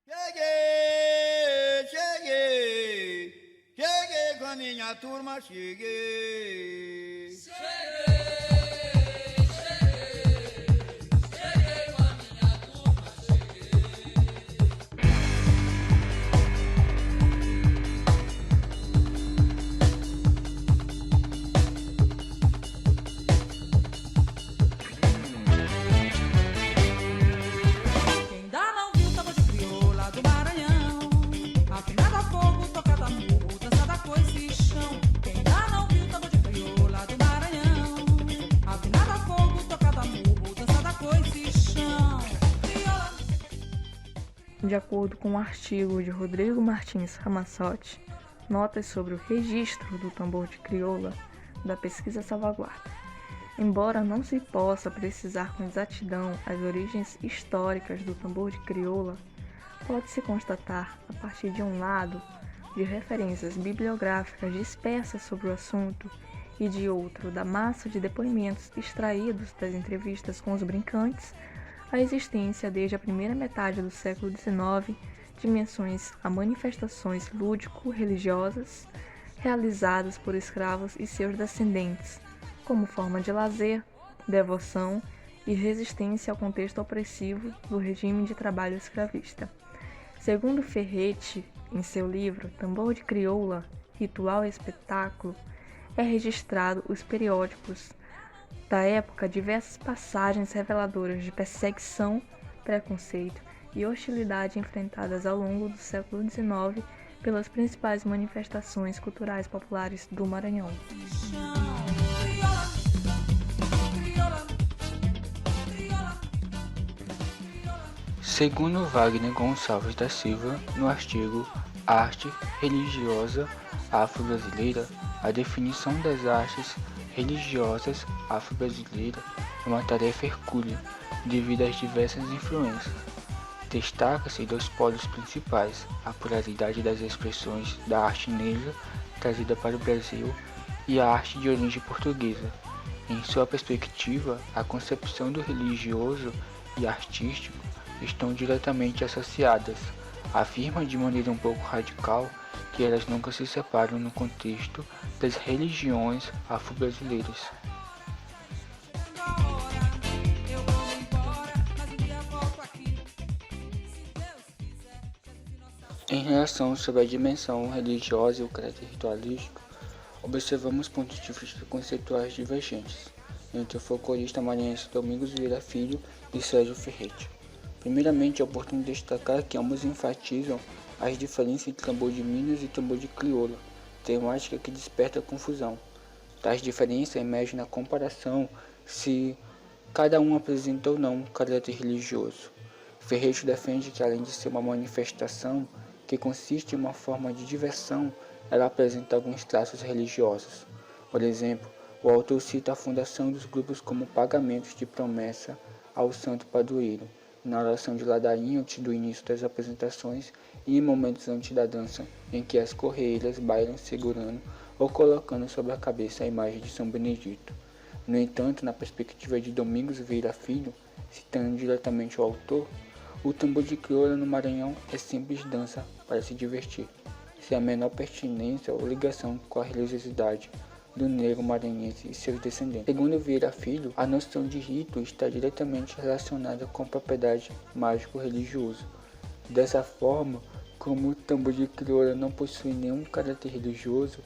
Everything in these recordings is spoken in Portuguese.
Cheguei, cheguei, cheguei com a minha turma, cheguei. Quem ainda não viu tambor de crioula do Maranhão, afinado a fogo, tocada murro, dançada coice e chão. Quem ainda não viu tambor de crioula do Maranhão, afinado a fogo, tocada murro, dançada coice e chão. Crioula. De acordo com o artigo de Rodrigo Martins Ramassotti, notas sobre o registro do tambor de crioula da pesquisa Salvaguarda. Embora não se possa precisar com exatidão as origens históricas do tambor de crioula, pode-se constatar, a partir de um lado, de referências bibliográficas dispersas sobre o assunto e de outro, da massa de depoimentos extraídos das entrevistas com os brincantes, a existência desde a primeira metade do século XIX de menções a manifestações lúdico-religiosas realizadas por escravos e seus descendentes, como forma de lazer, devoção e resistência ao contexto opressivo do regime de trabalho escravista. Segundo Ferretti, em seu livro Tambor de Crioula, Ritual e Espetáculo, é registrado os periódicos da época diversas passagens reveladoras de perseguição, preconceito e hostilidade enfrentadas ao longo do século XIX pelas principais manifestações culturais populares do Maranhão. Segundo Wagner Gonçalves da Silva, no artigo Arte Religiosa Afro-Brasileira, a definição das artes religiosas afro-brasileiras é uma tarefa hercúlea devido às diversas influências. Destaca-se dois polos principais, a pluralidade das expressões da arte negra trazida para o Brasil e a arte de origem portuguesa. Em sua perspectiva, a concepção do religioso e artístico estão diretamente associadas. Afirma de maneira um pouco radical que elas nunca se separam no contexto das religiões afro-brasileiras. Em relação sobre a dimensão religiosa e o caráter ritualístico, observamos pontos de vista conceituais divergentes entre o folclorista maranhense Domingos Vieira Filho e Sérgio Ferretti. Primeiramente, é oportuno destacar que ambos enfatizam as diferenças entre tambor de Minas e tambor de crioula, temática que desperta confusão. Tais diferenças emergem na comparação se cada um apresenta ou não um caráter religioso. Ferretti defende que, além de ser uma manifestação que consiste em uma forma de diversão, ela apresenta alguns traços religiosos. Por exemplo, o autor cita a fundação dos grupos como pagamentos de promessa ao santo padroeiro, na oração de ladainha antes do início das apresentações e em momentos antes da dança, em que as correiras bailam segurando ou colocando sobre a cabeça a imagem de São Benedito. No entanto, na perspectiva de Domingos Vieira Filho, citando diretamente o autor, o tambor de crioula no Maranhão é simples dança para se divertir, sem a menor pertinência ou ligação com a religiosidade do negro maranhense e seus descendentes. Segundo Vieira Filho, a noção de rito está diretamente relacionada com a propriedade mágico-religioso. Dessa forma, como o tambor de crioula não possui nenhum caráter religioso,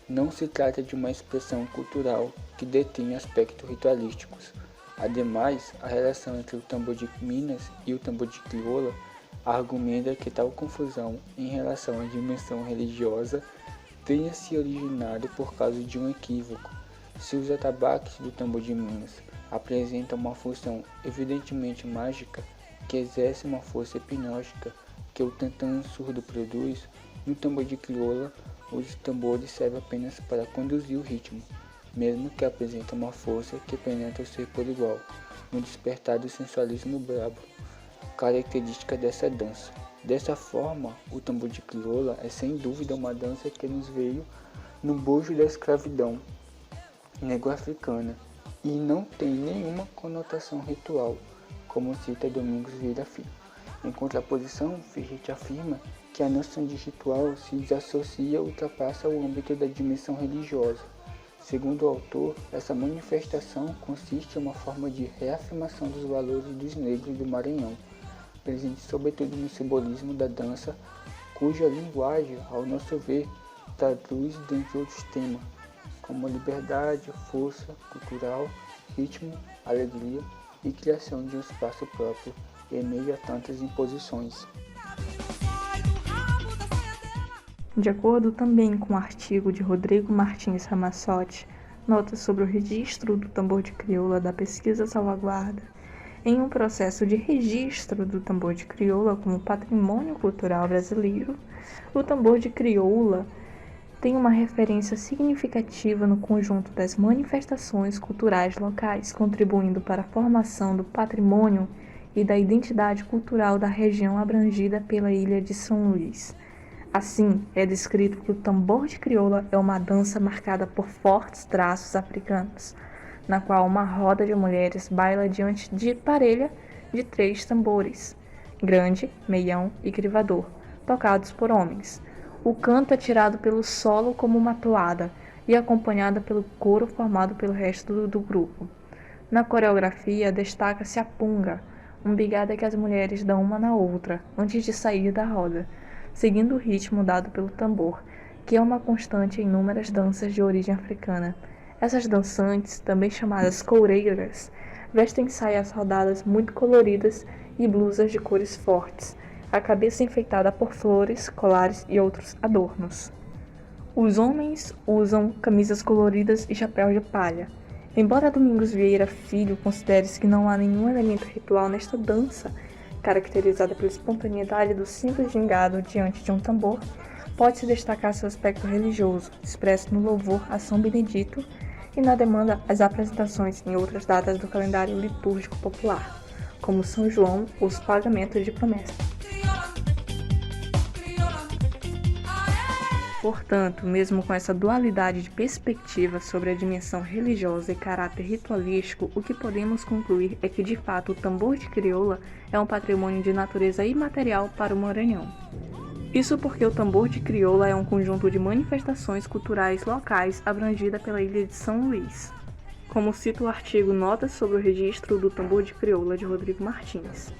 não se trata de uma expressão cultural que detém aspectos ritualísticos. Ademais, a relação entre o tambor de Minas e o tambor de crioula argumenta que tal confusão em relação à dimensão religiosa tenha se originado por causa de um equívoco. Se os atabaques do tambor de Minas apresentam uma função evidentemente mágica, que exerce uma força hipnótica que o tantã surdo produz, no tambor de crioula, os tambores servem apenas para conduzir o ritmo, mesmo que apresentem uma força que penetra o ser por igual, no despertar do sensualismo brabo, característica dessa dança. Dessa forma, o tambor de crioula é sem dúvida uma dança que nos veio no bojo da escravidão negro-africana e não tem nenhuma conotação ritual, como cita Domingos Vieira Filho. Em contraposição, Ferretti afirma que a noção de ritual se desassocia e ultrapassa o âmbito da dimensão religiosa. Segundo o autor, essa manifestação consiste em uma forma de reafirmação dos valores dos negros do Maranhão, presente sobretudo no simbolismo da dança, cuja linguagem, ao nosso ver, traduz dentre outros temas, como liberdade, força cultural, ritmo, alegria e criação de um espaço próprio em meio a tantas imposições. De acordo também com o artigo de Rodrigo Martins Ramassotti, nota sobre o registro do tambor de crioula da pesquisa Salvaguarda, em um processo de registro do tambor de crioula como patrimônio cultural brasileiro, o tambor de crioula tem uma referência significativa no conjunto das manifestações culturais locais, contribuindo para a formação do patrimônio e da identidade cultural da região abrangida pela ilha de São Luís. Assim, é descrito que o tambor de crioula é uma dança marcada por fortes traços africanos, na qual uma roda de mulheres baila diante de parelha de 3 tambores, grande, meião e crivador, tocados por homens. O canto é tirado pelo solo como uma toada e acompanhada pelo coro formado pelo resto do grupo. Na coreografia destaca-se a punga, umbigada que as mulheres dão uma na outra antes de sair da roda, seguindo o ritmo dado pelo tambor, que é uma constante em inúmeras danças de origem africana. Essas dançantes, também chamadas coureiras, vestem saias rodadas muito coloridas e blusas de cores fortes, a cabeça enfeitada por flores, colares e outros adornos. Os homens usam camisas coloridas e chapéus de palha. Embora Domingos Vieira Filho considere que não há nenhum elemento ritual nesta dança, caracterizada pela espontaneidade do simples gingado diante de um tambor, pode-se destacar seu aspecto religioso, expresso no louvor a São Benedito e na demanda às apresentações em outras datas do calendário litúrgico popular, como São João ou os pagamentos de promessa. Portanto, mesmo com essa dualidade de perspectiva sobre a dimensão religiosa e caráter ritualístico, o que podemos concluir é que, de fato, o tambor de crioula é um patrimônio de natureza imaterial para o Maranhão. Isso porque o tambor de crioula é um conjunto de manifestações culturais locais abrangida pela ilha de São Luís, como cita o artigo Notas sobre o registro do tambor de crioula de Rodrigo Martins.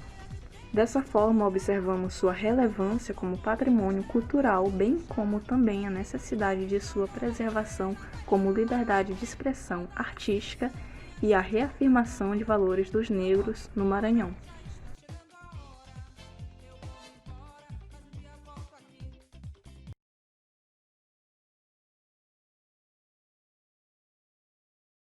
Dessa forma, observamos sua relevância como patrimônio cultural, bem como também a necessidade de sua preservação como liberdade de expressão artística e a reafirmação de valores dos negros no Maranhão.